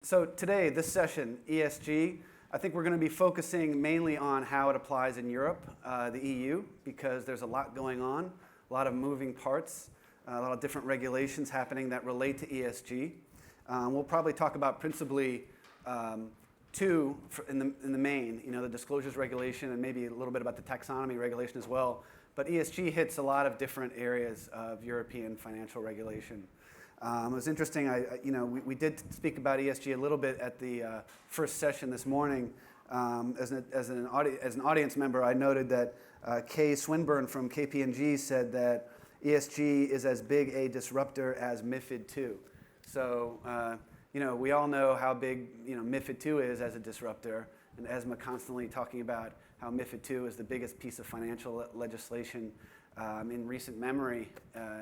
So today, this session, ESG, I think we're going to be focusing mainly on how it applies in Europe, the EU, because there's a lot going on, a lot of moving parts, a lot of different regulations happening that relate to ESG. We'll probably talk about principally two in the main, the disclosures regulation and maybe a little bit about the taxonomy regulation as well. But ESG hits a lot of different areas of European financial regulation. It was interesting. We did speak about ESG a little bit at the first session this morning. As an audience member, I noted that Kay Swinburne from KPMG said that ESG is as big a disruptor as MiFID II. So we all know how big MiFID II is as a disruptor, and ESMA constantly talking about how MiFID II is the biggest piece of financial legislation in recent memory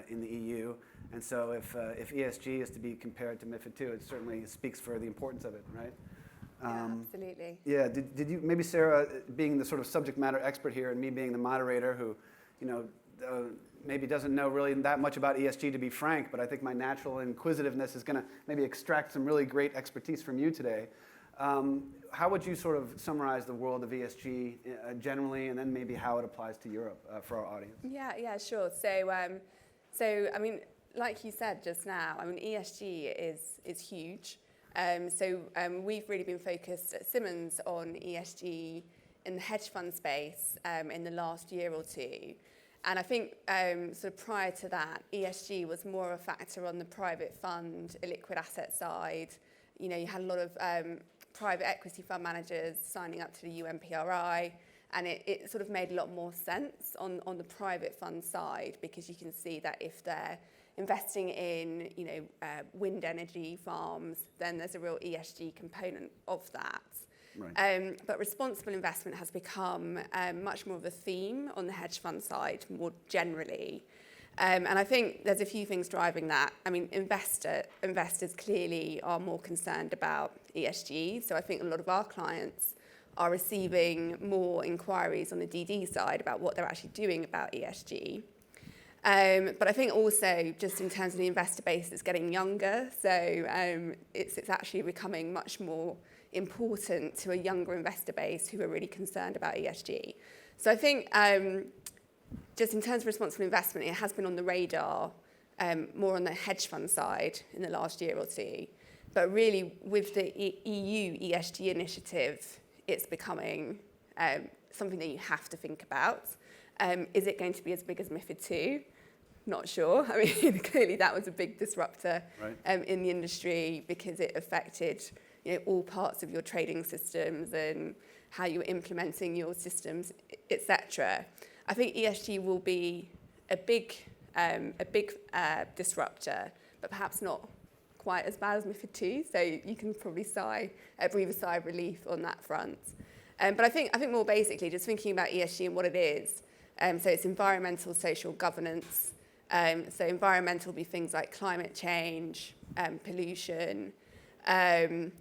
in the EU. And so if ESG is to be compared to MiFID II, it certainly speaks for the importance of it, right? Yeah, absolutely. Yeah, did you, maybe Sarah, being the sort of subject matter expert here and me being the moderator who, maybe doesn't know really that much about ESG, to be frank, but I think my natural inquisitiveness is going to maybe extract some really great expertise from you today. How would you sort of summarize the world of ESG generally, and then maybe how it applies to Europe for our audience? Yeah, sure. So I mean, like you said just now, ESG is huge. We've really been focused at Simmons on ESG in the hedge fund space in the last year or two. And I think sort of prior to that, ESG was more of a factor on the private fund, illiquid asset side. You had a lot of private equity fund managers signing up to the UNPRI, and it sort of made a lot more sense on the private fund side, because you can see that if they're investing in wind energy farms, then there's a real ESG component of that. Right. But responsible investment has become much more of a theme on the hedge fund side more generally. And I think there's a few things driving that. Investors clearly are more concerned about ESG. So I think a lot of our clients are receiving more inquiries on the DD side about what they're actually doing about ESG. But I think also just in terms of the investor base, it's getting younger. So it's actually becoming much more important to a younger investor base who are really concerned about ESG. So I think just in terms of responsible investment, it has been on the radar more on the hedge fund side in the last year or two. But really, with the EU ESG initiative, it's becoming something that you have to think about. Is it going to be as big as MiFID II? Not sure. Clearly that was a big disruptor in the industry, because it affected all parts of your trading systems and how you're implementing your systems, etc. I think ESG will be a big disruptor, but perhaps not quite as bad as MiFID II. So you can probably breathe a sigh of relief on that front. But I think more basically, just thinking about ESG and what it is. So it's environmental, social, governance. So environmental will be things like climate change, pollution, and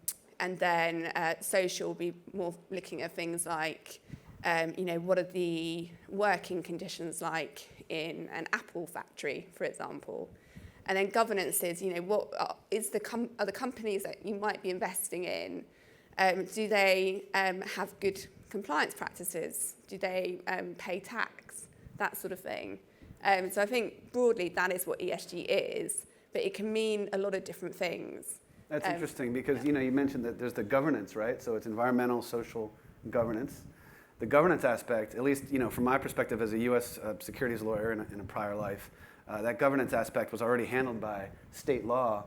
then social will be more looking at things like, what are the working conditions like in an Apple factory, for example. And then governance is, what are the companies that you might be investing in? Do they have good compliance practices? Do they pay tax? That sort of thing. So I think broadly that is what ESG is, but it can mean a lot of different things. That's interesting, because you mentioned that there's the governance, right? So it's environmental, social, governance. The governance aspect, at least from my perspective as a U.S. securities lawyer in a prior life, that governance aspect was already handled by state law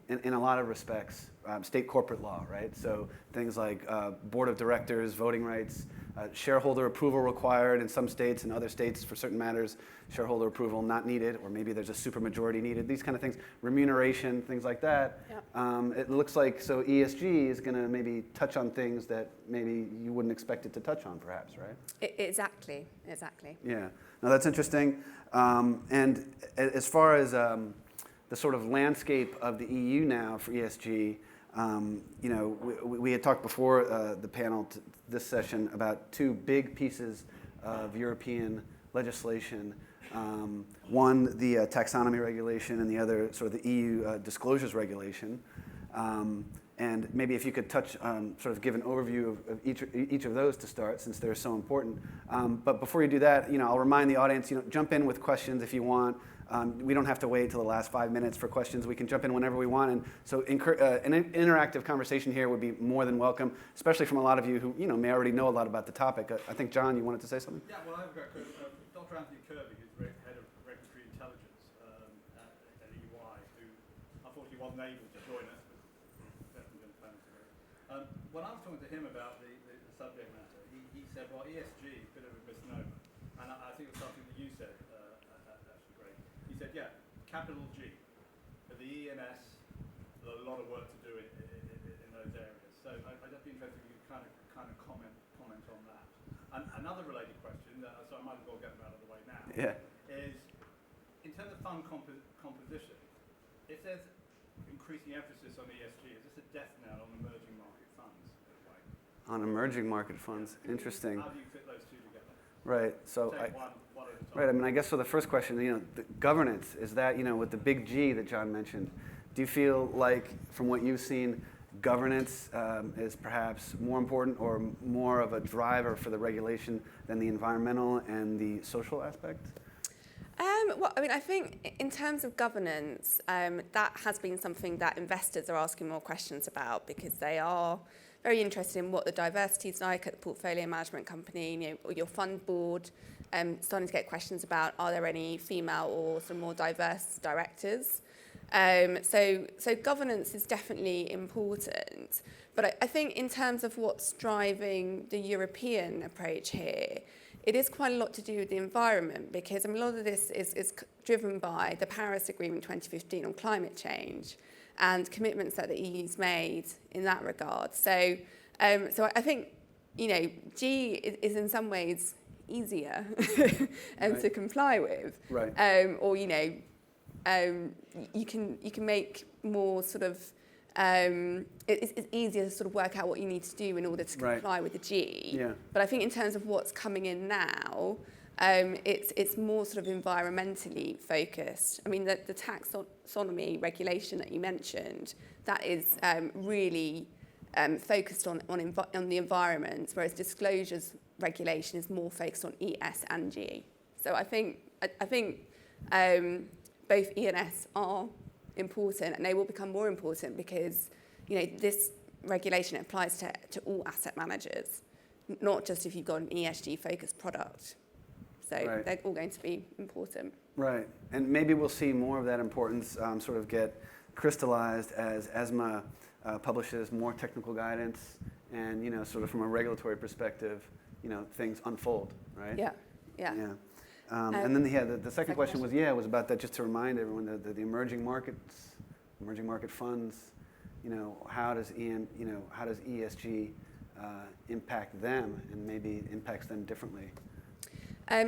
in a lot of respects, state corporate law, right? So things like board of directors, voting rights, shareholder approval required in some states, and other states for certain matters, shareholder approval not needed, or maybe there's a supermajority needed, these kind of things, remuneration, things like that. Yep. It looks like, so ESG is going to maybe touch on things that maybe you wouldn't expect it to touch on, perhaps, right? Exactly. Yeah, no, that's interesting. And as far as the sort of landscape of the EU now for ESG, we had talked before the panel this session about two big pieces of European legislation. One, the taxonomy regulation, and the other, sort of the EU disclosures regulation. And maybe if you could touch, sort of give an overview of each of those to start, since they're so important. But before you do that, I'll remind the audience, jump in with questions if you want. We don't have to wait till the last 5 minutes for questions. We can jump in whenever we want. And so an interactive conversation here would be more than welcome, especially from a lot of you who may already know a lot about the topic. I think, John, you wanted to say something? Yeah, well, I've got Dr. Anthony Kirby, who's head of regulatory intelligence at EY, who unfortunately wasn't able to join us, but definitely going to plan to. When I was talking to him about the subject matter, he said, well, ESG is a bit of a misnomer. And I think it was something that you said, actually, Greg. He said, yeah, capital G. For the E&S, there's a lot of work to do in those areas. So I'd just be interested if you kind of comment on that. And another related question, so I might as well get them out of the way now, is in terms of fund composition, if there's increasing emphasis on ESG, is this a death knell on emerging market funds? On emerging market funds, interesting. How do you fit those two together? Right. So Take one at a time. right. I mean, I guess for the first question, the governance, is that with the big G that John mentioned. Do you feel like, from what you've seen, governance is perhaps more important or more of a driver for the regulation than the environmental and the social aspect? Well, I mean, I think in terms of governance, that has been something that investors are asking more questions about, because they are very interested in what the diversity is like at the portfolio management company, or your fund board, starting to get questions about, are there any female or some more diverse directors? So governance is definitely important. But I think in terms of what's driving the European approach here, it is quite a lot to do with the environment, because a lot of this is driven by the Paris Agreement 2015 on climate change and commitments that the EU's made in that regard. So I think, G is in some ways easier to comply with. Right. Or, you can make more sort of, it's easier to sort of work out what you need to do in order to comply with the G. Yeah. But I think in terms of what's coming in now, it's more sort of environmentally focused. I mean, the taxonomy regulation that you mentioned, that is really focused on the environment, whereas disclosures regulation is more focused on ES and G. So I think both E and S are important, and they will become more important because this regulation applies to all asset managers, not just if you've got an ESG focused product. So they're all going to be important. Right, and maybe we'll see more of that importance sort of get crystallized as ESMA publishes more technical guidance, and sort of from a regulatory perspective, things unfold, right? Yeah. And then the second question was about that. Just to remind everyone that the emerging market funds, how does ESG impact them, and maybe impacts them differently?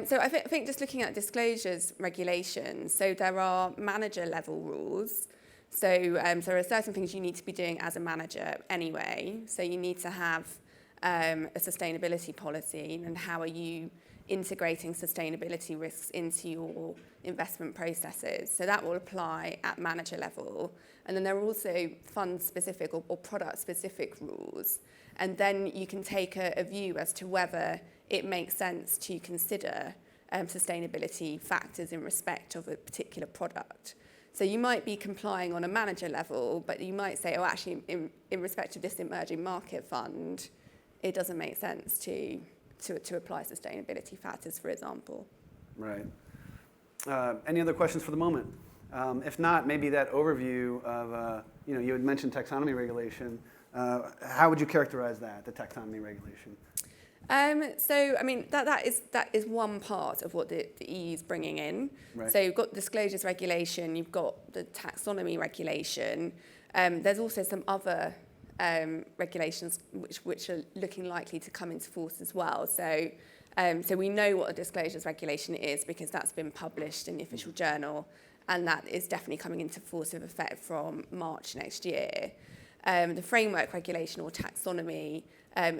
So I think just looking at disclosures regulations, so there are manager level rules. So there are certain things you need to be doing as a manager anyway. So you need to have a sustainability policy, and how are you integrating sustainability risks into your investment processes. So that will apply at manager level. And then there are also fund-specific or product-specific rules. And then you can take a view as to whether it makes sense to consider sustainability factors in respect of a particular product. So you might be complying on a manager level, but you might say, actually, in respect of this emerging market fund, it doesn't make sense to apply sustainability factors, for example. Right. Any other questions for the moment? If not, maybe that overview of, you had mentioned taxonomy regulation. How would you characterize that, the taxonomy regulation? So, I mean, that is one part of what the EU is bringing in. Right. So you've got disclosures regulation, you've got the taxonomy regulation. There's also some other regulations which are looking likely to come into force as well. So we know what a disclosures regulation is because that's been published in the official journal, and that is definitely coming into force with effect from March next year. The framework regulation or taxonomy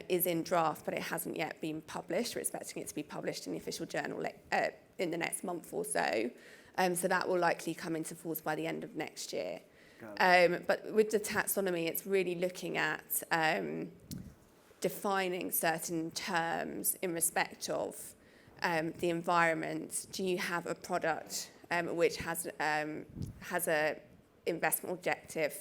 is in draft, but it hasn't yet been published. We're expecting it to be published in the official journal in the next month or so. So that will likely come into force by the end of next year. But with the taxonomy, it's really looking at defining certain terms in respect of the environment. Do you have a product which has a investment objective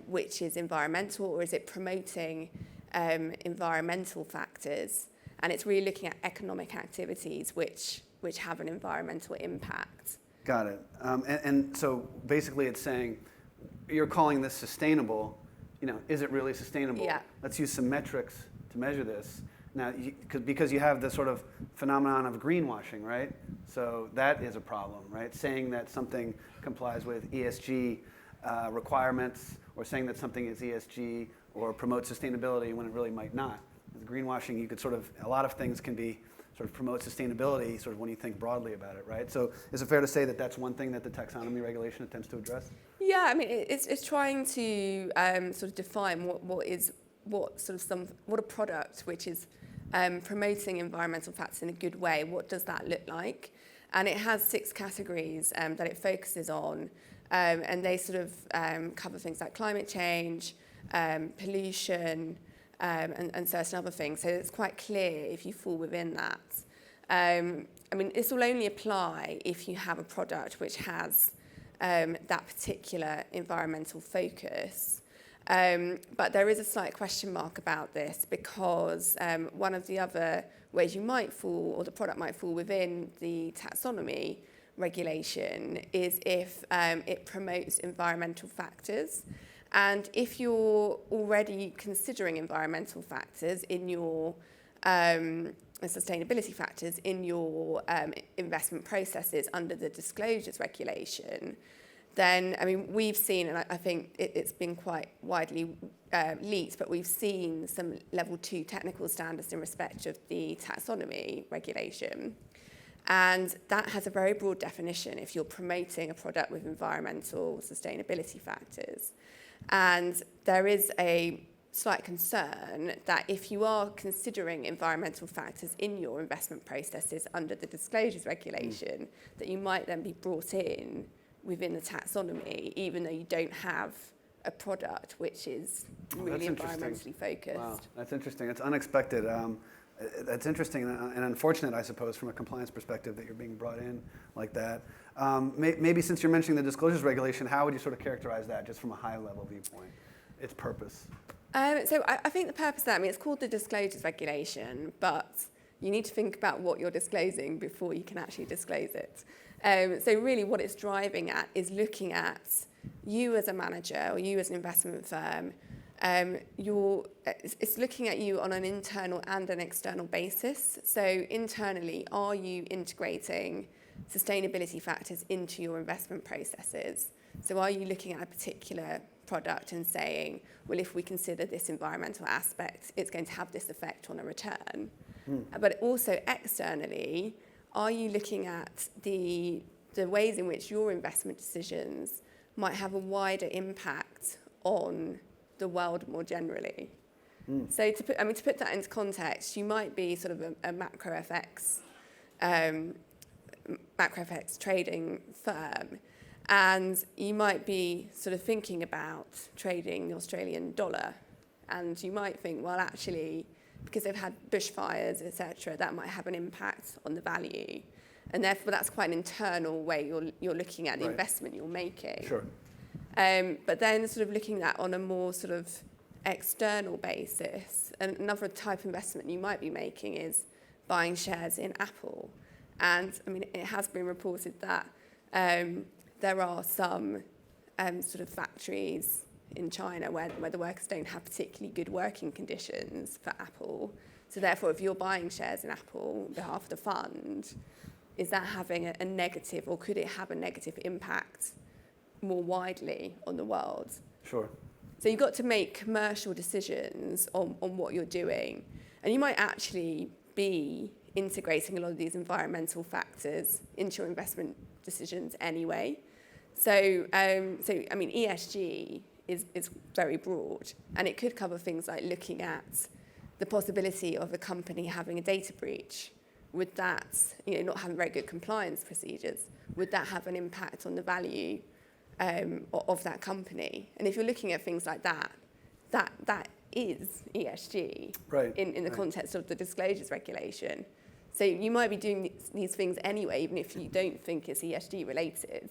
which is environmental, or is it promoting environmental factors? And it's really looking at economic activities which have an environmental impact. Got it. And so basically it's saying, you're calling this sustainable, is it really sustainable? Yeah. Let's use some metrics to measure this. Now, because you have the sort of phenomenon of greenwashing, right? So that is a problem, right? Saying that something complies with ESG requirements, or saying that something is ESG or promotes sustainability when it really might not. With greenwashing, you could a lot of things can be sort of promote sustainability sort of when you think broadly about it, right? So is it fair to say that that's one thing that the taxonomy regulation attempts to address? Yeah, I mean, it's trying to sort of define what a product which is promoting environmental factors in a good way, what does that look like? And it has 6 categories that it focuses on, and they sort of cover things like climate change, pollution, and certain other things. So it's quite clear if you fall within that. I mean, this will only apply if you have a product which has that particular environmental focus. But there is a slight question mark about this, because one of the other ways you might fall, or the product might fall within the taxonomy regulation, is if it promotes environmental factors. And if you're already considering environmental factors in your sustainability factors in your investment processes under the disclosures regulation, then, I mean, we've seen, and I think it's been quite widely leaked, but we've seen some level 2 technical standards in respect of the taxonomy regulation. And that has a very broad definition if you're promoting a product with environmental sustainability factors. And there is a slight concern that if you are considering environmental factors in your investment processes under the disclosures regulation, that you might then be brought in within the taxonomy, even though you don't have a product which is really environmentally focused. Wow, that's interesting. It's unexpected. That's interesting and unfortunate, I suppose, from a compliance perspective, that you're being brought in like that. Maybe since you're mentioning the disclosures regulation, how would you sort of characterize that, just from a high-level viewpoint, its purpose? So I think the purpose of that, I mean, it's called the disclosures regulation, but you need to think about what you're disclosing before you can actually disclose it. So really what it's driving at is looking at you as a manager, or you as an investment firm. It's looking at you on an internal and an external basis. So internally, are you integrating sustainability factors into your investment processes? So are you looking at a particular product and saying, well, if we consider this environmental aspect, it's going to have this effect on a return? But also externally, are you looking at the ways in which your investment decisions might have a wider impact on the world more generally? So to put that into context, you might be sort of a macro FX trading firm, and you might be sort of thinking about trading the Australian dollar, and you might think, well, actually, because they've had bushfires, etc., that might have an impact on the value, and therefore that's quite an internal way you're looking at the investment you're making. Sure. But then sort of looking at that on a more sort of external basis, and another type of investment you might be making is buying shares in Apple. And I mean, it has been reported that there are some sort of factories in China where the workers don't have particularly good working conditions for Apple. So therefore, if you're buying shares in Apple on behalf of the fund, is that having a negative, or could it have a negative impact more widely on the world? Sure. So you've got to make commercial decisions on what you're doing. And you might actually be integrating a lot of these environmental factors into your investment decisions anyway. So I mean, ESG is very broad, and it could cover things like looking at the possibility of a company having a data breach. Would that, not having very good compliance procedures, would that have an impact on the value of that company. And if you're looking at things like that, that is ESG in the context of the disclosures regulation. So you might be doing these things anyway, even if you don't think it's ESG related,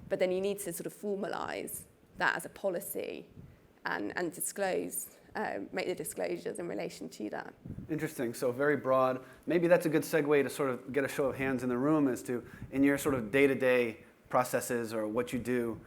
but then you need to sort of formalise that as a policy and disclose, make the disclosures in relation to that. Interesting. So very broad. Maybe that's a good segue to sort of get a show of hands in the room as to, in your sort of day-to-day processes or what you do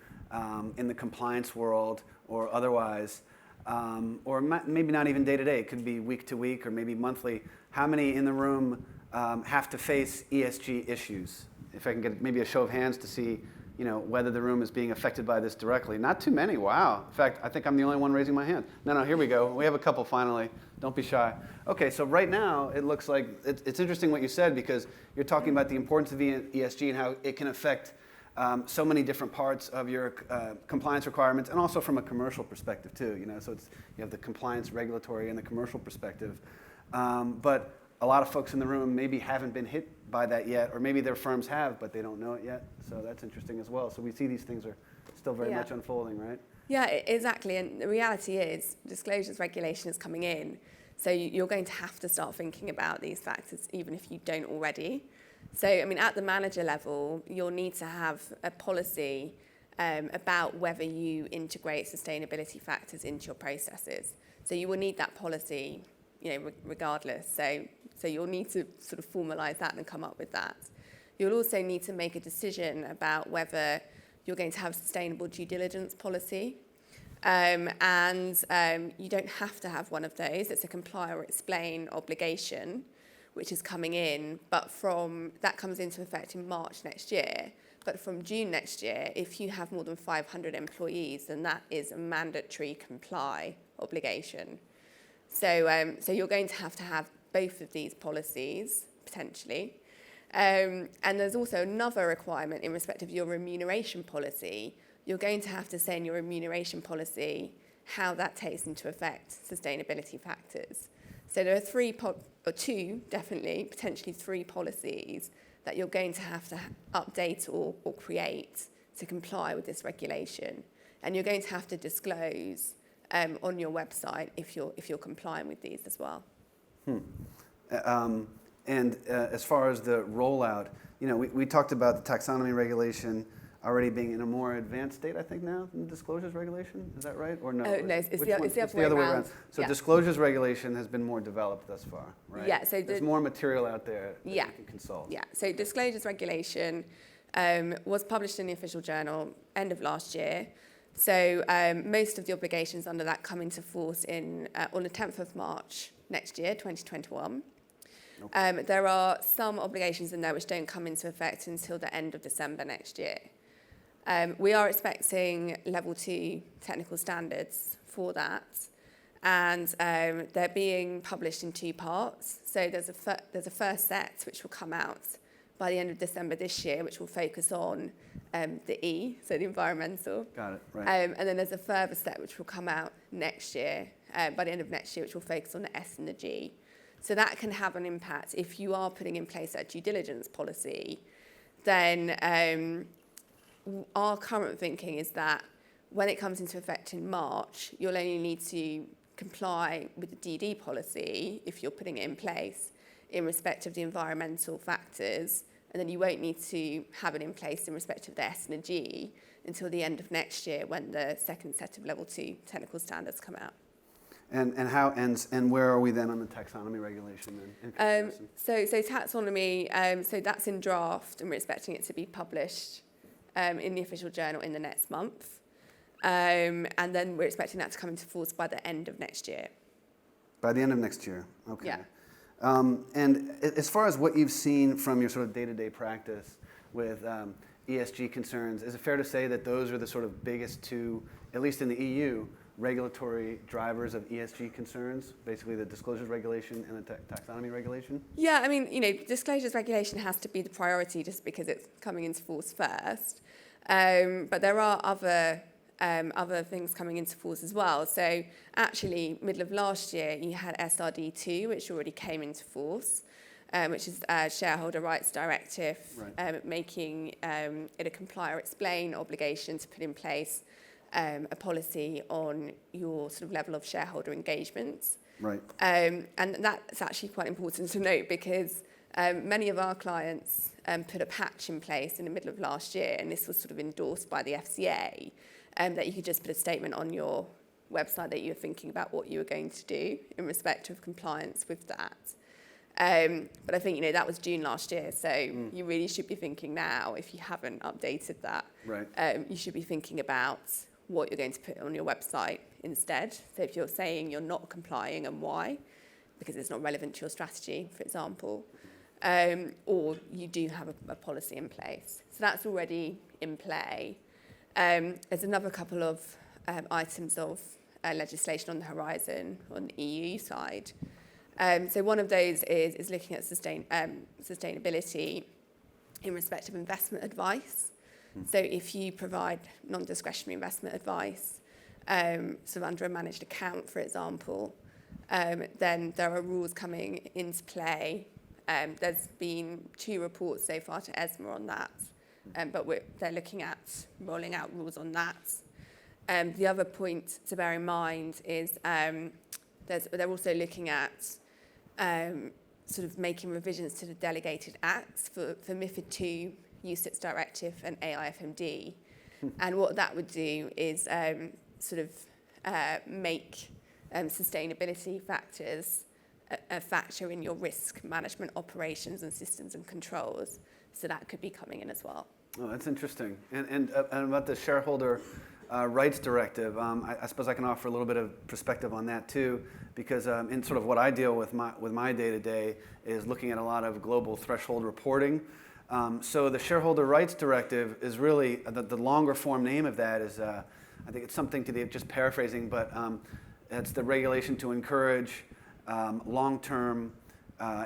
in the compliance world or otherwise, or maybe not even day-to-day, it could be week to week or maybe monthly. How many in the room have to face ESG issues? If I can get maybe a show of hands to see, whether the room is being affected by this directly. Not too many, wow. In fact, I think I'm the only one raising my hand. No, here we go. We have a couple finally. Don't be shy. Okay, so right now, it looks like, it's interesting what you said because you're talking about the importance of ESG and how it can affect so many different parts of your compliance requirements and also from a commercial perspective too. So you have the compliance regulatory and the commercial perspective. But a lot of folks in the room maybe haven't been hit by that yet, or maybe their firms have, but they don't know it yet. So that's interesting as well. So we see these things are still very much unfolding, right? Yeah, exactly. And the reality is disclosures regulation is coming in. So you're going to have to start thinking about these factors, even if you don't already. So, at the manager level, you'll need to have a policy about whether you integrate sustainability factors into your processes. So you will need that policy regardless. So you'll need to sort of formalise that and come up with that. You'll also need to make a decision about whether you're going to have a sustainable due diligence policy. And you don't have to have one of those. It's a comply or explain obligation, which is coming in, but that comes into effect in March next year. But from June next year, if you have more than 500 employees, then that is a mandatory comply obligation. So you're going to have both of these policies, potentially. And there's also another requirement in respect of your remuneration policy. You're going to have to say in your remuneration policy how that takes into effect sustainability factors. So there are two, definitely, potentially three policies that you're going to have to update or create to comply with this regulation. And you're going to have to disclose on your website if you're complying with these as well. And as far as the rollout, we talked about the taxonomy regulation already being in a more advanced state, I think now, than the disclosures regulation. Is that right? Or no? No, it's the other way around. So disclosures regulation has been more developed thus far, right? Yeah. So there's more material out there that you can consult. Yeah. So disclosures regulation was published in the official journal end of last year. So most of the obligations under that come into force on the 10th of March next year, 2021. Okay. There are some obligations in there which don't come into effect until the end of December next year. We are expecting level 2 technical standards for that, and they're being published in two parts. So there's a first set which will come out by the end of December this year, which will focus on the E, so the environmental. Got it, right. And then there's a further set which will come out next year, by the end of next year, which will focus on the S and the G. So that can have an impact if you are putting in place a due diligence policy. Then our current thinking is that when it comes into effect in March, you'll only need to comply with the DD policy if you're putting it in place in respect of the environmental factors, and then you won't need to have it in place in respect of the S and the G until the end of next year when the second set of level 2 technical standards come out. And where are we then on the taxonomy regulation then? So taxonomy, so that's in draft, and we're expecting it to be published in the official journal in the next month. And then we're expecting that to come into force by the end of next year. By the end of next year, okay. Yeah. And as far as what you've seen from your sort of day-to-day practice with ESG concerns, is it fair to say that those are the sort of biggest two, at least in the EU, regulatory drivers of ESG concerns, basically the disclosures regulation and the taxonomy regulation? Yeah, I mean, disclosures regulation has to be the priority just because it's coming into force first. But there are other things coming into force as well. So actually, middle of last year, you had SRD2, which already came into force. which is Shareholder Rights Directive, Right. making it a comply or explain obligation to put in place a policy on your sort of level of shareholder engagement. Right. And that's actually quite important to note because many of our clients put a patch in place in the middle of last year, and this was sort of endorsed by the FCA, that you could just put a statement on your website that you're thinking about what you were going to do in respect of compliance with that. But I think, that was June last year, so you really should be thinking now, if you haven't updated that, Right. you should be thinking about what you're going to put on your website instead. So if you're saying you're not complying and why, because it's not relevant to your strategy, for example, or you do have a policy in place. So that's already in play. There's another couple of items of legislation on the horizon on the EU side. So one of those is looking at sustainability in respect of investment advice. So if you provide non-discretionary investment advice, sort of under a managed account, for example, then there are rules coming into play. There's been 2 reports so far to ESMA on that, but they're looking at rolling out rules on that. The other point to bear in mind is they're also looking at sort of making revisions to the delegated acts for MiFID II, UCITS Directive and AIFMD. And what that would do is sort of make sustainability factors a factor in your risk management operations and systems and controls. So that could be coming in as well. Oh, that's interesting. And about the shareholder rights directive, I suppose I can offer a little bit of perspective on that too, because in sort of what I deal with my day-to-day is looking at a lot of global threshold reporting. So the shareholder rights directive is really, the longer form name of that is, I think it's something to the, just paraphrasing, but it's the regulation to encourage long-term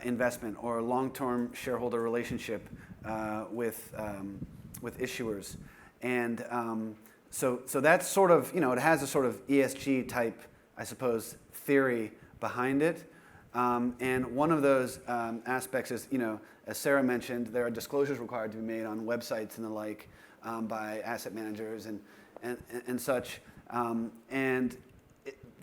investment or long-term shareholder relationship with issuers. And so that's sort of, it has a sort of ESG type, I suppose, theory behind it. And one of those aspects is, as Sarah mentioned, there are disclosures required to be made on websites and the like by asset managers and such. And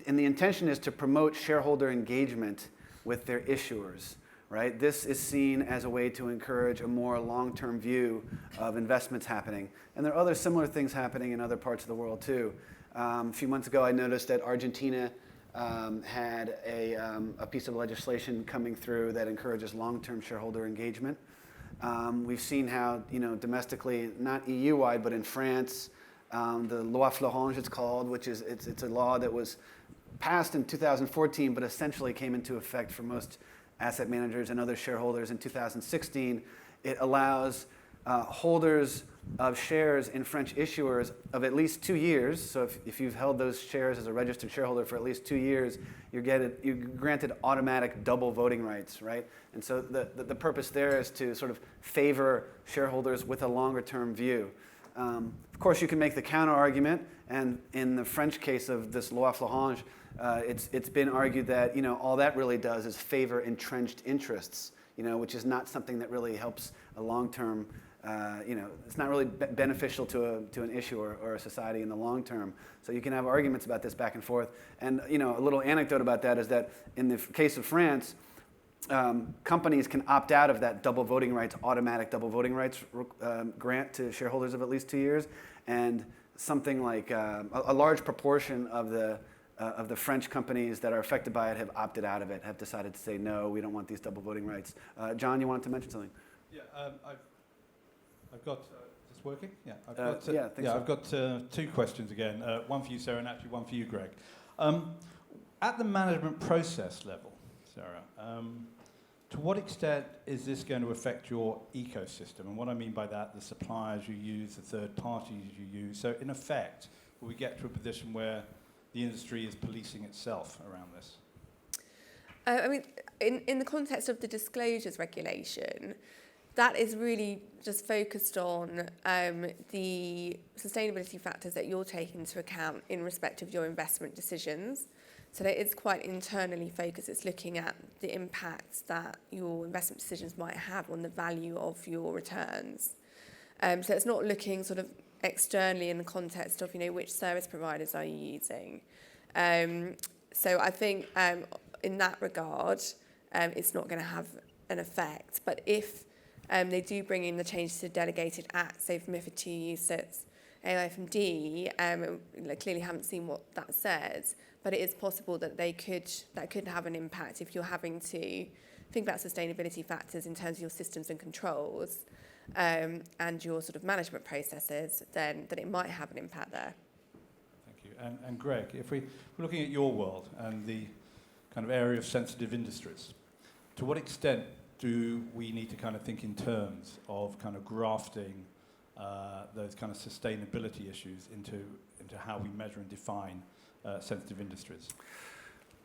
the intention is to promote shareholder engagement with their issuers, right? This is seen as a way to encourage a more long-term view of investments happening. And there are other similar things happening in other parts of the world too. A few months ago, I noticed that Argentina had a piece of legislation coming through that encourages long-term shareholder engagement. We've seen how, domestically, not EU-wide, but in France, the Loi Florence it's called, which is it's a law that was passed in 2014, but essentially came into effect for most asset managers and other shareholders in 2016. It allows holders of shares in French issuers of at least 2 years. So if you've held those shares as a registered shareholder for at least 2 years, you're granted automatic double voting rights, right? And so the purpose there is to sort of favor shareholders with a longer term view. Of course, you can make the counter argument, and in the French case of this Loi Florence, it's been argued that all that really does is favor entrenched interests, which is not something that really helps a long-term. It's not really beneficial to an issuer or a society in the long term. So you can have arguments about this back and forth. And a little anecdote about that is that in the case of France, companies can opt out of that double voting rights, automatic double voting rights grant to shareholders of at least 2 years, and something like a large proportion of the French companies that are affected by it have opted out of it, have decided to say, no, we don't want these double voting rights. John, you wanted to mention something? Yeah, I've got, is this working? Yeah, I've got 2 questions again. One for you, Sarah, and actually one for you, Greg. At the management process level, Sarah, to what extent is this going to affect your ecosystem? And what I mean by that, the suppliers you use, the third parties you use. So in effect, will we get to a position where the industry is policing itself around this? I mean, in the context of the disclosures regulation, that is really just focused on the sustainability factors that you're taking into account in respect of your investment decisions. So that it's quite internally focused. It's looking at the impacts that your investment decisions might have on the value of your returns. So it's not looking sort of externally in the context of, which service providers are you using. So I think in that regard, it's not going to have an effect. But if they do bring in the changes to delegated acts, so if MiFIDII UCITS, AIFMD, clearly haven't seen what that says, but it is possible that that could have an impact if you're having to think about sustainability factors in terms of your systems and controls and your sort of management processes, then it might have an impact there. Thank you. And Greg, if we're looking at your world and the kind of area of sensitive industries, to what extent do we need to kind of think in terms of kind of grafting those kind of sustainability issues into how we measure and define sensitive industries?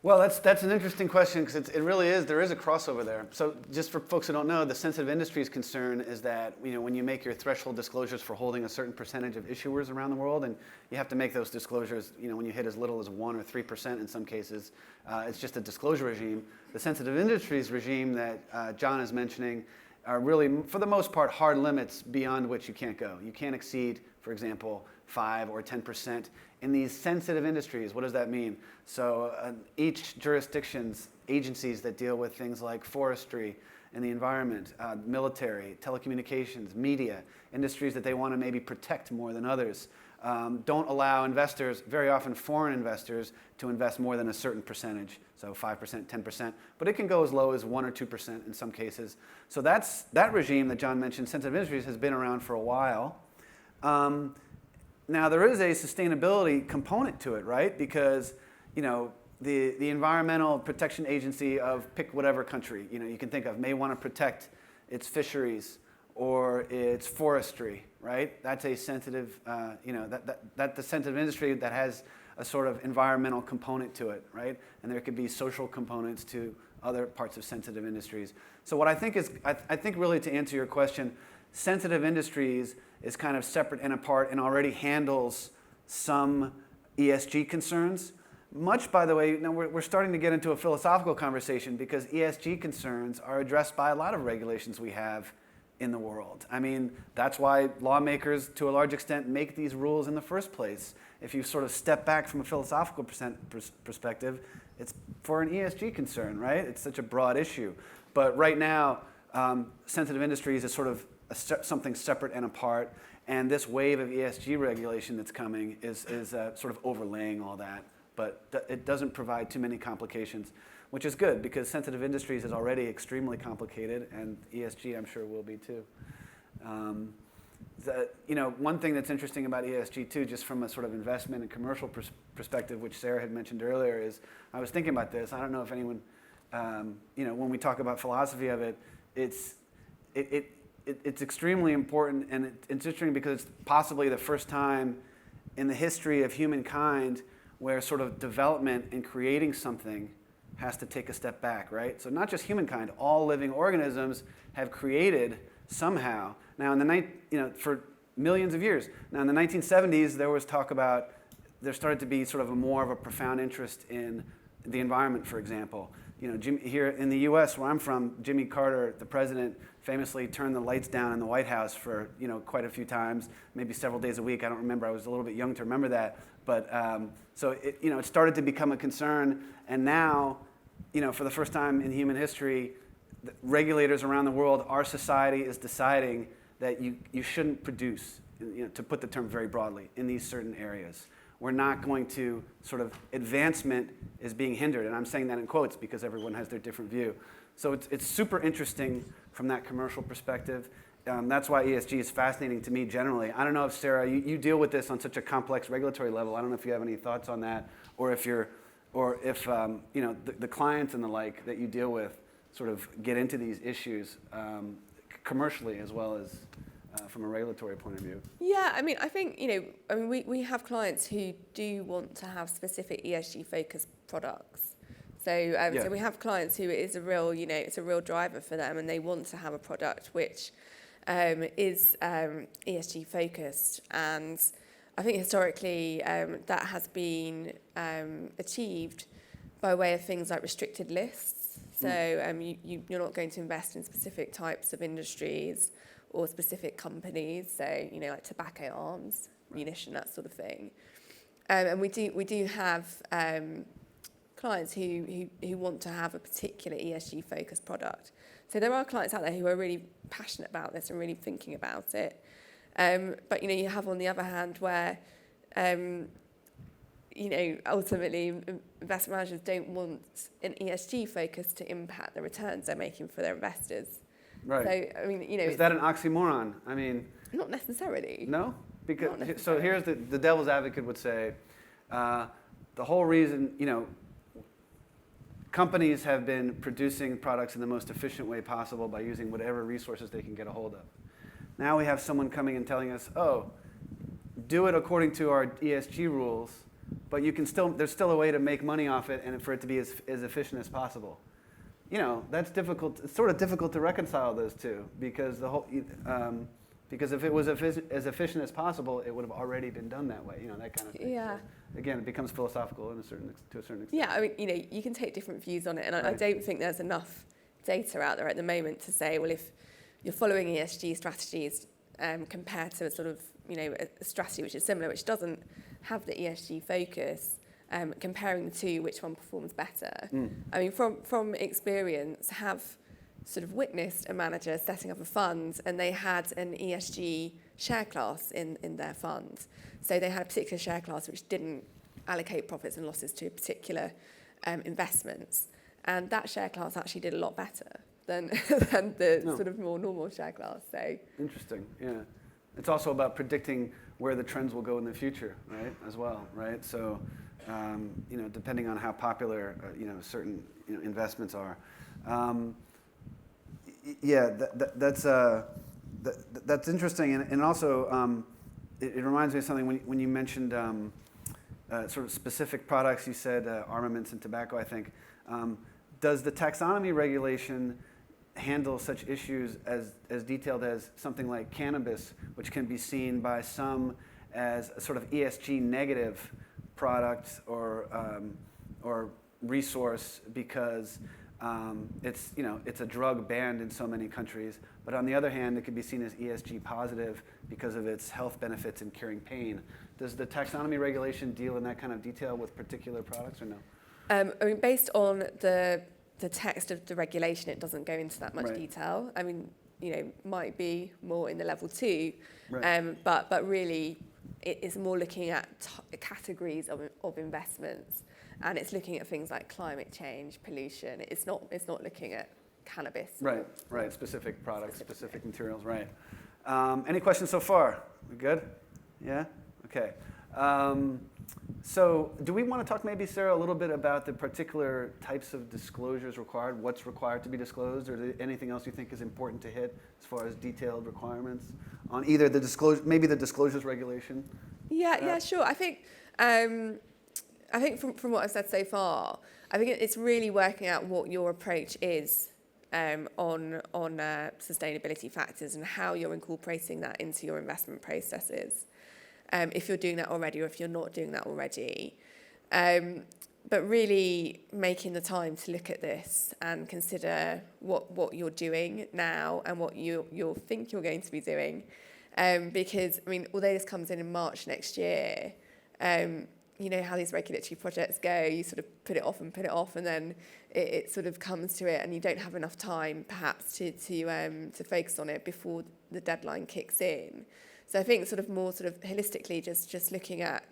Well, that's an interesting question because it really is, there is a crossover there. So just for folks who don't know, the sensitive industries concern is that, when you make your threshold disclosures for holding a certain percentage of issuers around the world, and you have to make those disclosures, when you hit as little as 1 or 3% in some cases, it's just a disclosure regime. The sensitive industries regime that John is mentioning are really, for the most part, hard limits beyond which you can't go. You can't exceed, for example, 5 or 10% in these sensitive industries. What does that mean? So each jurisdiction's agencies that deal with things like forestry and the environment, military, telecommunications, media, industries that they want to maybe protect more than others, don't allow investors, very often foreign investors, to invest more than a certain percentage, so 5%, 10%, but it can go as low as 1 or 2% in some cases. So that regime that John mentioned, sensitive industries, has been around for a while. Now, there is a sustainability component to it, right? Because, the Environmental Protection Agency of pick whatever country, you can think of, may want to protect its fisheries or its forestry, right? That's a sensitive, that's the sensitive industry that has a sort of environmental component to it, right? And there could be social components to other parts of sensitive industries. So what I think is, I think really to answer your question, sensitive industries is kind of separate and apart and already handles some ESG concerns. Much, by the way, we're starting to get into a philosophical conversation because ESG concerns are addressed by a lot of regulations we have in the world. I mean, that's why lawmakers, to a large extent, make these rules in the first place. If you sort of step back from a philosophical perspective, it's for an ESG concern, right? It's such a broad issue. But right now, sensitive industries is sort of something separate and apart, and this wave of ESG regulation that's coming is sort of overlaying all that, but it doesn't provide too many complications, which is good because sensitive industries is already extremely complicated, and ESG I'm sure will be too. One thing that's interesting about ESG too, just from a sort of investment and commercial perspective, which Sarah had mentioned earlier, is I was thinking about this. I don't know if anyone, when we talk about philosophy of it, it's extremely important, and it's interesting because it's possibly the first time in the history of humankind where sort of development and creating something has to take a step back, right? So not just humankind, all living organisms have created somehow. Now, for millions of years. Now, in the 1970s, there was talk about, there started to be sort of more of a profound interest in the environment, for example. Here in the U.S., where I'm from, Jimmy Carter, the president, famously turned the lights down in the White House for quite a few times, maybe several days a week. I don't remember. I was a little bit young to remember that. But so it started to become a concern, and now, for the first time in human history, regulators around the world, our society is deciding that you shouldn't produce, to put the term very broadly, in these certain areas. We're not going to, sort of, advancement is being hindered. And I'm saying that in quotes because everyone has their different view. So it's super interesting from that commercial perspective. That's why ESG is fascinating to me generally. I don't know if, Sarah, you deal with this on such a complex regulatory level. I don't know if you have any thoughts on that, or if the clients and the like that you deal with sort of get into these issues commercially as well as from a regulatory point of view. Yeah, I think, we have clients who do want to have specific ESG focused products. So, so we have clients who it is a real, it's a real driver for them, and they want to have a product which is ESG focused. And I think historically that has been achieved by way of things like restricted lists. So you're not going to invest in specific types of industries or specific companies. So, you know, like tobacco, arms, munition, that sort of thing. And we do have clients who want to have a particular ESG focused product. So there are clients out there who are really passionate about this and really thinking about it. But, you know, you have on the other hand where, you know, ultimately investment managers don't want an ESG focus to impact the returns they're making for their investors. Right. So, I mean, you know. Is that an oxymoron? I mean. Not necessarily. No? Because, Not necessarily. so here's the devil's advocate would say, the whole reason, you know, companies have been producing products in the most efficient way possible by using whatever resources they can get a hold of. Now we have someone coming and telling us, oh, do it according to our ESG rules, but you can still, there's still a way to make money off it and for it to be as efficient as possible. You know, that's difficult. It's sort of difficult to reconcile those two because the whole, because if it was as efficient as possible, it would have already been done that way. You know, that kind of thing. Yeah. So, again, it becomes philosophical to a certain extent. Yeah, I mean, you know, you can take different views on it, and I don't think there's enough data out there at the moment to say, well, if you're following ESG strategies compared to a sort of, you know, a strategy which is similar, which doesn't have the ESG focus, comparing the two, which one performs better. I mean, from experience, have sort of witnessed a manager setting up a fund and they had an ESG share class in their fund. So they had a particular share class which didn't allocate profits and losses to particular investments. And that share class actually did a lot better than the sort of more normal share class. So interesting, yeah. It's also about predicting where the trends will go in the future, right, as well, right? So, you know, depending on how popular, you know, certain investments are. Yeah, that's interesting, and also it reminds me of something when you mentioned sort of specific products. You said armaments and tobacco, I think. Does the taxonomy regulation handle such issues as detailed as something like cannabis, which can be seen by some as a sort of ESG negative product or resource because it's a drug banned in so many countries, but on the other hand, it could be seen as ESG positive because of its health benefits in curing pain. Does the taxonomy regulation deal in that kind of detail with particular products or no? I mean, based on the text of the regulation, it doesn't go into that much Right. detail. I mean, you know, might be more in the level 2, Right. But really, it is more looking at categories of investments. And it's looking at things like climate change, pollution. It's not looking at cannabis. Right. Specific products, specific materials. Right. Any questions so far? We good? Yeah. Okay. So, do we want to talk maybe, Sarah, a little bit about the particular types of disclosures required? What's required to be disclosed, or anything else you think is important to hit as far as detailed requirements on either the disclosure, maybe the disclosures regulation? Yeah, sure. I think from what I've said so far, I think it's really working out what your approach is on sustainability factors and how you're incorporating that into your investment processes. If you're doing that already or if you're not doing that already. But really making the time to look at this and consider what you're doing now and what you think you're going to be doing. Because, I mean, although this comes in March next year, you know how these regulatory projects go, you sort of put it off, and then it sort of comes to it and you don't have enough time perhaps to focus on it before the deadline kicks in. So I think sort of more sort of holistically just looking at,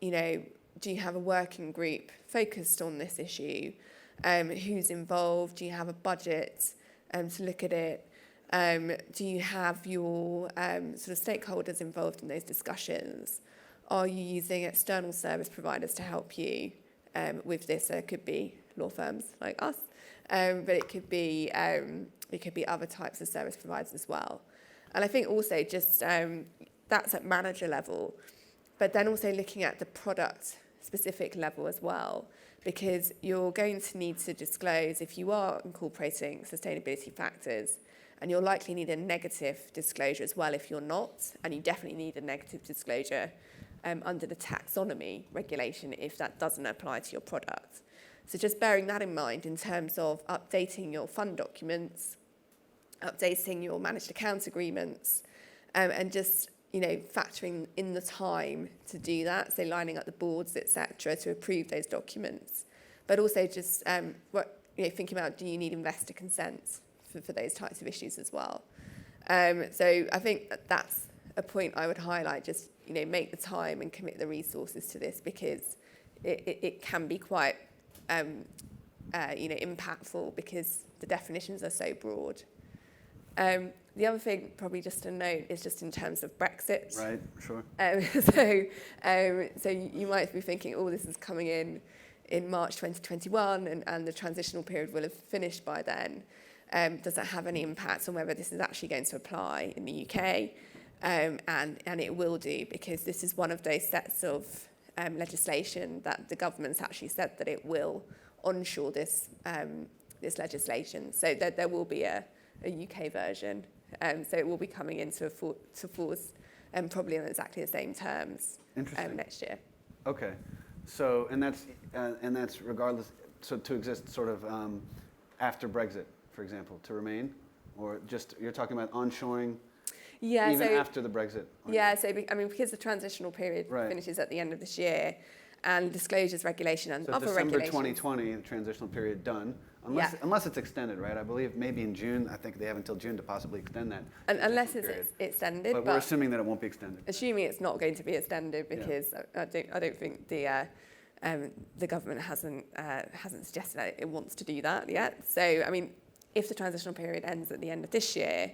you know, do you have a working group focused on this issue? Who's involved? Do you have a budget to look at it? Do you have your sort of stakeholders involved in those discussions? Are you using external service providers to help you with this? So it could be law firms like us, but it could be other types of service providers as well. And I think also just that's at manager level, but then also looking at the product specific level as well, because you're going to need to disclose if you are incorporating sustainability factors, and you'll likely need a negative disclosure as well if you're not, and you definitely need a negative disclosure under the taxonomy regulation if that doesn't apply to your product. So just bearing that in mind in terms of updating your fund documents, updating your managed account agreements, and just factoring in the time to do that, so lining up the boards, etc., to approve those documents, but also just thinking about, do you need investor consent for those types of issues as well. So I think that's a point I would highlight. Just make the time and commit the resources to this, because it can be quite impactful because the definitions are so broad. The other thing, probably just to note, is just in terms of Brexit. Right, sure. So you might be thinking, oh, this is coming in March 2021, and the transitional period will have finished by then. Does that have any impact on whether this is actually going to apply in the UK? And it will do, because this is one of those sets of legislation that the government's actually said that it will onshore this legislation. So there will be a UK version. So it will be coming into force probably on exactly the same terms next year. Okay, so and that's regardless. So to exist sort of after Brexit, for example, to remain, or just you're talking about onshoring. Yeah, even so, after the Brexit. Yeah, so because the transitional period finishes at the end of this year, and disclosures regulation and so other December regulations. 2020, the transitional period done. Unless it's extended, right? I believe maybe in June. I think they have until June to possibly extend that. And unless it's extended, but we're assuming that it won't be extended. Assuming it's not going to be extended, because I don't think the government hasn't suggested that it wants to do that yet. So I mean, if the transitional period ends at the end of this year,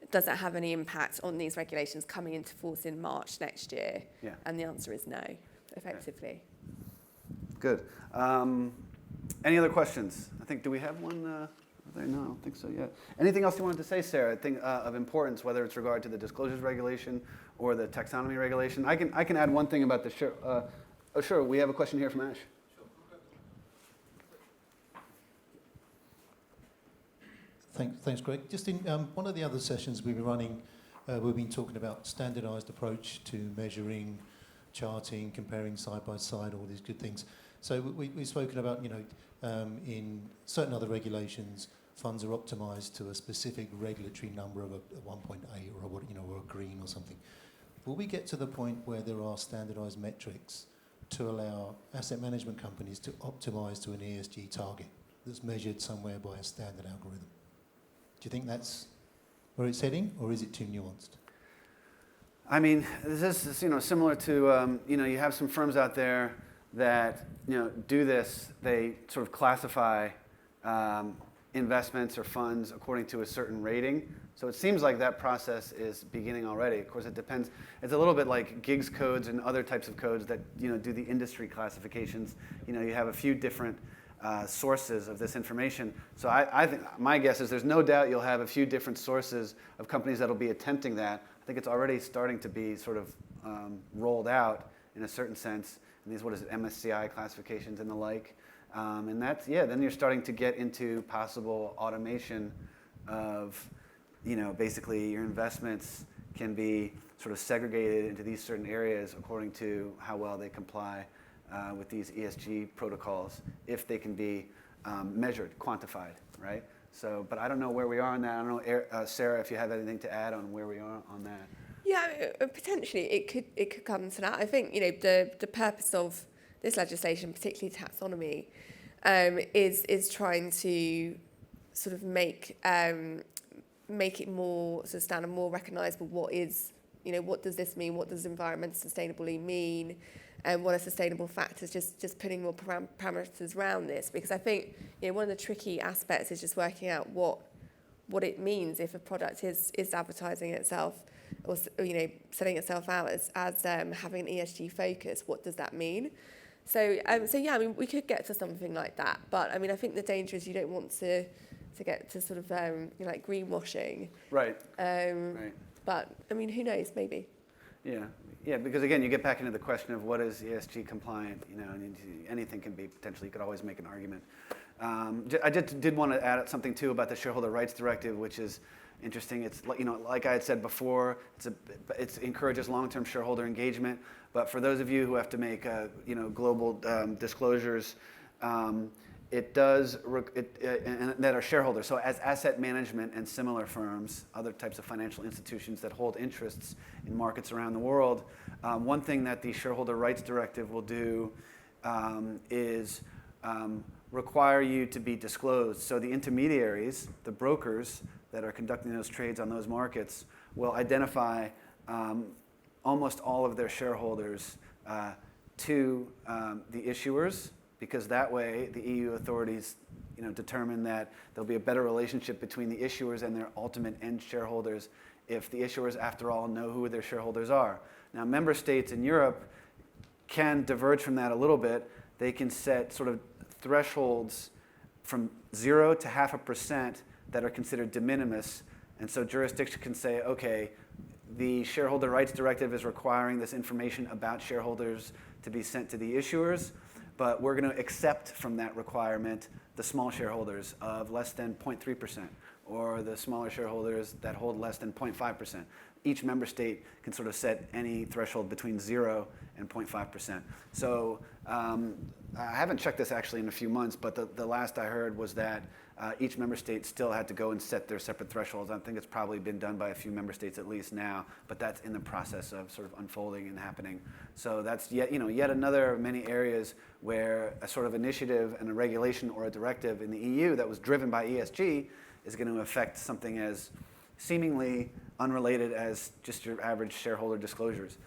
does that have any impact on these regulations coming into force in March next year? Yeah. And the answer is no, effectively. Good. Any other questions? I think, do we have one? No, I don't think so yet. Anything else you wanted to say, Sarah? I think of importance, whether it's regard to the disclosures regulation or the taxonomy regulation. I can add one thing about the sure. We have a question here from Ash. Thanks, Greg. Just in one of the other sessions we've been running, we've been talking about standardised approach to measuring, charting, comparing side by side, all these good things. So we've spoken about, in certain other regulations, funds are optimised to a specific regulatory number of a 1.8 or or a green or something. Will we get to the point where there are standardised metrics to allow asset management companies to optimise to an ESG target that's measured somewhere by a standard algorithm? Do you think that's where it's heading, or is it too nuanced? I mean, this is similar to you have some firms out there that do this. They sort of classify investments or funds according to a certain rating. So it seems like that process is beginning already. Of course, it depends. It's a little bit like GIGS codes and other types of codes that do the industry classifications. You have a few different sources of this information. So I think my guess is there's no doubt you'll have a few different sources of companies that'll be attempting that. I think it's already starting to be sort of rolled out in a certain sense. And these, MSCI classifications and the like. And that's, then you're starting to get into possible automation of, basically your investments can be sort of segregated into these certain areas according to how well they comply with these ESG protocols, if they can be measured, quantified, right? So, but I don't know where we are on that. I don't know, Sarah, if you have anything to add on where we are on that. Yeah, potentially it could come to that. I think the purpose of this legislation, particularly taxonomy, is trying to sort of make it more sort of standard, more recognisable. What does this mean? What does environmental sustainably mean? And what are sustainable factors? Just putting more parameters around this, because I think one of the tricky aspects is just working out what it means if a product is advertising itself, or setting itself out as having an ESG focus. What does that mean? So yeah, I mean, we could get to something like that, but I mean, I think the danger is you don't want to get to sort of like greenwashing. Right. Right. But I mean, who knows? Maybe. Yeah, because again, you get back into the question of what is ESG compliant. And anything can be potentially. You could always make an argument. I did want to add something too about the Shareholder Rights Directive, which is interesting. It's like I had said before, it encourages long-term shareholder engagement. But for those of you who have to make global disclosures, it does, and that are shareholders. So as asset management and similar firms, other types of financial institutions that hold interests in markets around the world, one thing that the Shareholder Rights Directive will do is require you to be disclosed. So the intermediaries, the brokers that are conducting those trades on those markets, will identify almost all of their shareholders to the issuers, because that way the EU authorities determine that there'll be a better relationship between the issuers and their ultimate end shareholders if the issuers, after all, know who their shareholders are. Now, member states in Europe can diverge from that a little bit. They can set sort of thresholds from 0 to 0.5% that are considered de minimis. And so jurisdictions can say, okay, the Shareholder Rights Directive is requiring this information about shareholders to be sent to the issuers, but we're going to accept from that requirement the small shareholders of less than 0.3%, or the smaller shareholders that hold less than 0.5%. Each member state can sort of set any threshold between 0 and 0.5%. So I haven't checked this actually in a few months, but the last I heard was that each member state still had to go and set their separate thresholds. I think it's probably been done by a few member states at least now, but that's in the process of sort of unfolding and happening. So that's yet another of many areas where a sort of initiative and a regulation or a directive in the EU that was driven by ESG is going to affect something as seemingly unrelated as just your average shareholder disclosures.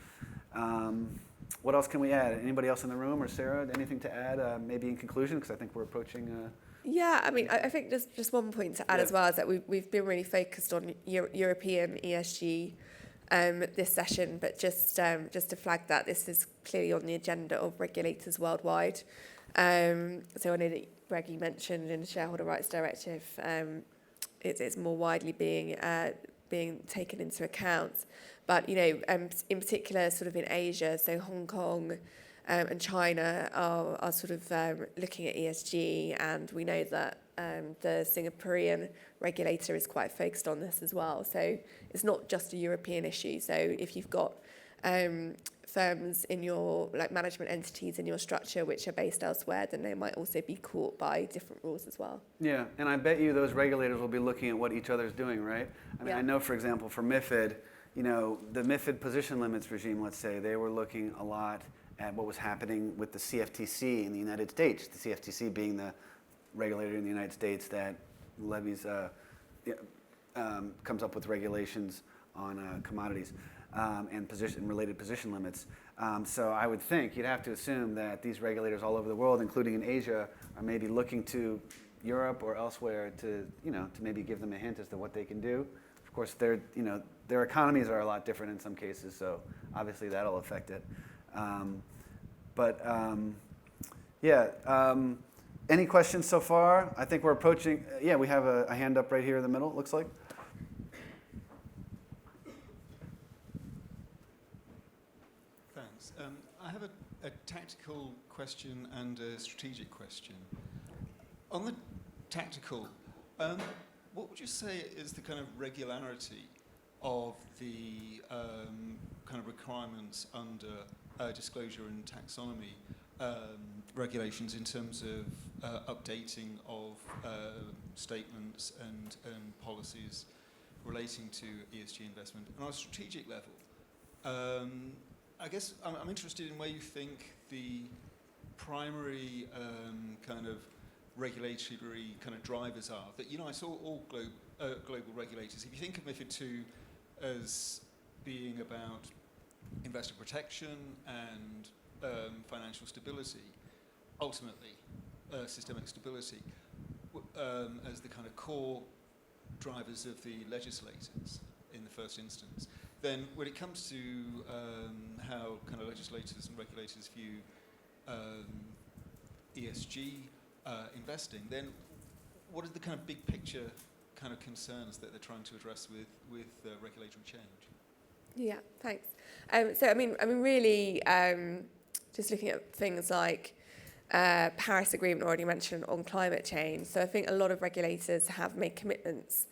What else can we add? Anybody else in the room, or Sarah, anything to add, maybe in conclusion, because I think we're approaching... Yeah, I mean, I think just one point to add as well is that we've been really focused on European ESG this session, but just to flag that this is clearly on the agenda of regulators worldwide. So I know that Greg, you mentioned in the Shareholder Rights Directive, it's more widely being taken into account. But in particular, sort of in Asia, so Hong Kong and China are sort of looking at ESG, and we know that the Singaporean regulator is quite focused on this as well. So it's not just a European issue. So if you've got firms in your management entities in your structure which are based elsewhere, then they might also be caught by different rules as well. Yeah, and I bet you those regulators will be looking at what each other's doing, right? I mean, I know, for example, for MiFID, the MiFID position limits regime, let's say, they were looking a lot at what was happening with the CFTC in the United States, the CFTC being the regulator in the United States that levies, comes up with regulations on commodities and related position limits. So I would think you'd have to assume that these regulators all over the world, including in Asia, are maybe looking to Europe or elsewhere to maybe give them a hint as to what they can do. Of course, their economies are a lot different in some cases, so obviously that'll affect it. Any questions so far? I think we're approaching, we have a hand up right here in the middle, it looks like. Thanks. I have a tactical question and a strategic question. On the tactical, what would you say is the kind of regularity of the kind of requirements under disclosure and taxonomy regulations in terms of updating of statements and policies relating to ESG investment? And on a strategic level, I guess I'm interested in where you think the primary kind of regulatory kind of drivers are that unites all global regulators. If you think of MiFID II as being about investor protection and financial stability, ultimately systemic stability, as the kind of core drivers of the legislators in the first instance, then when it comes to how kind of legislators and regulators view ESG investing, then what are the kind of big picture kind of concerns that they're trying to address with regulatory change? Yeah, thanks. So I mean, really, just looking at things like Paris Agreement already mentioned on climate change. So I think a lot of regulators have made commitments.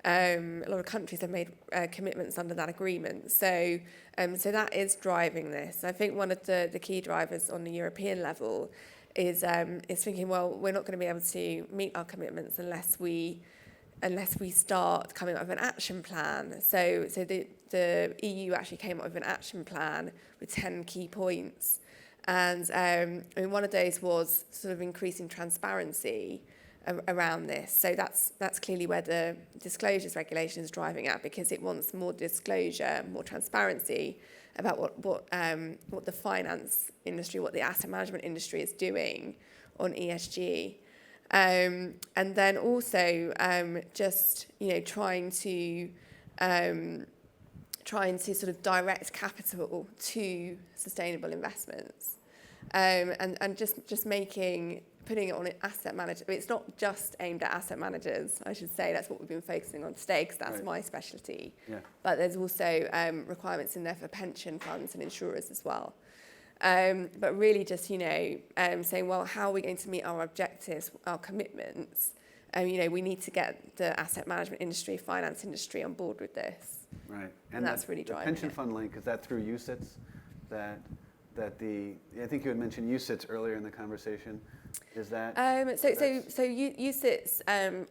A lot of countries have made commitments under that agreement. So that is driving this. I think one of the key drivers on the European level is thinking, well, we're not going to be able to meet our commitments unless we start coming up with an action plan. So the EU actually came up with an action plan with 10 key points. And one of those was sort of increasing transparency around this. So that's clearly where the disclosures regulation is driving at, because it wants more disclosure, more transparency about what the finance industry, what the asset management industry is doing on ESG. And then also just trying to sort of direct capital to sustainable investments, and just putting it on an asset manager. It's not just aimed at asset managers, I should say. That's what we've been focusing on today, because that's my specialty. Yeah. But there's also requirements in there for pension funds and insurers as well. But really just, saying, well, how are we going to meet our objectives, our commitments? We need to get the asset management industry, finance industry on board with this. Right. And that's really driving the pension fund link, is that through UCITS? I think you had mentioned UCITS earlier in the conversation. Is that? So UCITS,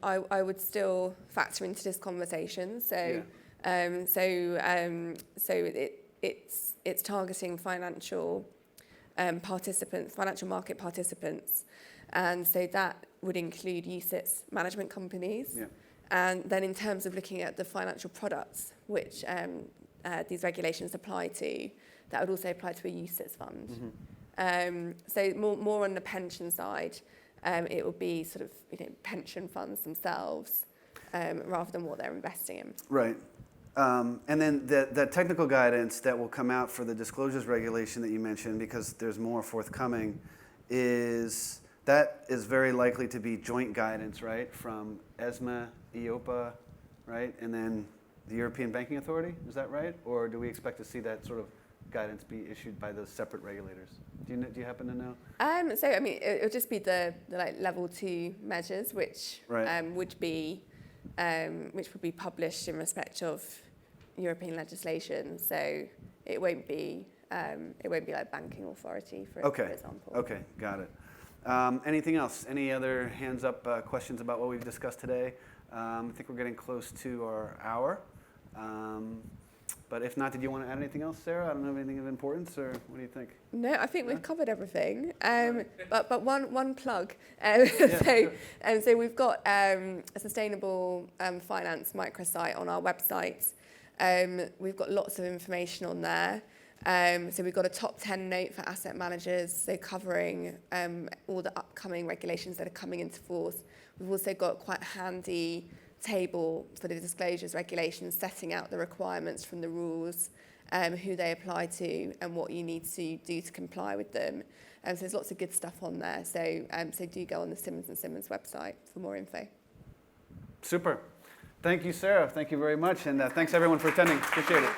I would still factor into this conversation. It's targeting financial participants, financial market participants, and so that would include UCITS management companies. Yeah. And then in terms of looking at the financial products which these regulations apply to, that would also apply to a UCITS fund. Mm-hmm. So more on the pension side, it will be sort of pension funds themselves rather than what they're investing in. Right. And then the technical guidance that will come out for the disclosures regulation that you mentioned, because there's more forthcoming, is very likely to be joint guidance, right, from ESMA, EIOPA, right, and then the European Banking Authority. Is that right? Or do we expect to see that sort of guidance be issued by those separate regulators? Do you happen to know? So it'll just be the level 2 measures, which would be published in respect of European legislation. So it won't be like banking authority, for example. Okay, got it. Anything else? Any other hands up questions about what we've discussed today? I think we're getting close to our hour. But if not, did you want to add anything else, Sarah? I don't know, anything of importance, or what do you think? No, I think we've covered everything. But one plug. So we've got a sustainable finance microsite on our website. We've got lots of information on there. So we've got a top 10 note for asset managers, so covering all the upcoming regulations that are coming into force. We've also got quite a handy table for the disclosures regulations, setting out the requirements from the rules, who they apply to, and what you need to do to comply with them. So there's lots of good stuff on there. So do go on the Simmons & Simmons website for more info. Super. Thank you, Sarah. Thank you very much. And thanks, everyone, for attending. Appreciate it.